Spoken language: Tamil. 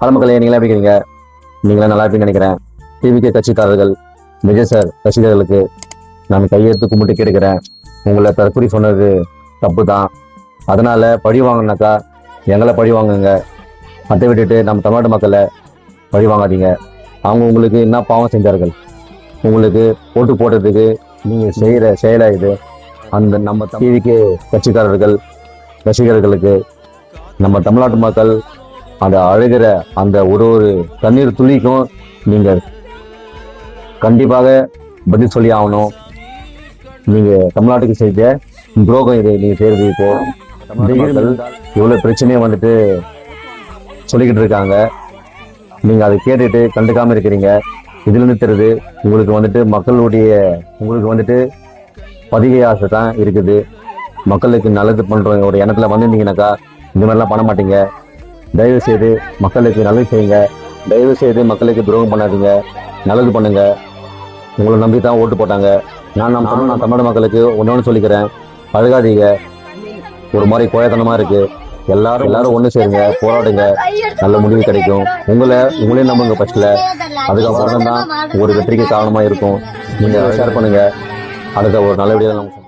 பல மக்களே, நீங்களா எப்படி இருக்கீங்க? நீங்களா நல்லா இருப்பீங்கன்னு நினைக்கிறேன். டிவிகே கட்சிக்காரர்கள் விஜய் சார் ரசிகர்களுக்கு நான் கையெழுத்து கும்பிட்டு கேட்கிறேன். உங்களை தற்கொலை சொன்னது தப்பு தான். அதனால பழி வாங்கினாக்கா எங்களை பழி வாங்குங்க. அதை விட்டுட்டு நம்ம தமிழ்நாட்டு மக்களை பழி வாங்காதீங்க. அவங்க உங்களுக்கு என்ன பாவம் செஞ்சார்கள்? உங்களுக்கு ஓட்டு போடுறதுக்கு நீங்கள் செய்கிற செயலா இது? அந்த நம்ம டிவிகே கட்சிக்காரர்கள் ரசிகர்களுக்கு நம்ம தமிழ்நாட்டு மக்கள் அந்த அழுகிற அந்த ஒரு தண்ணீர் துளிக்கும் நீங்கள் கண்டிப்பாக பதில் சொல்லி ஆகணும். நீங்கள் தமிழ்நாட்டுக்கு செய்த துரோகம் இது. நீங்கள் செய்கிறது இப்போ இவ்வளோ பிரச்சனையை வந்துட்டு சொல்லிக்கிட்டு இருக்காங்க. நீங்கள் அதை கேட்டுட்டு கண்டுக்காமல் இருக்கிறீங்க. இதுலேருந்து தெரியுது உங்களுக்கு வந்துட்டு உங்களுக்கு வந்துட்டு பதவி ஆசை தான் இருக்குது. மக்களுக்கு நல்லது பண்ணுற ஒரு எண்ணத்தில் வந்திருந்தீங்கன்னாக்கா இந்த மாதிரிலாம் பண்ண மாட்டீங்க. தயவு செய்து மக்களுக்கு நல்லது செய்யுங்க. தயவு செய்து மக்களுக்கு துரோகம் பண்ணாதீங்க. நல்லது பண்ணுங்க. உங்களை நம்பி தான் ஓட்டு போட்டாங்க. நான் தமிழ் மக்களுக்கு ஒன்று சொல்லிக்கிறேன், அழுகாதீங்க. ஒரு மாதிரி கோயத்தனமாக இருக்குது. எல்லாரும் ஒன்று சேருங்க, போராடுங்க, நல்ல முடிவு கிடைக்கும். உங்களையும் நம்புங்க ஃபர்ஸ்ட்ல. அதுக்கப்புறம் தான் ஒரு வெற்றிக்கு காரணமாக இருக்கும். நீங்கள் ஷேர் பண்ணுங்க. அடுத்த ஒரு நல்ல வீடியோ நம்ம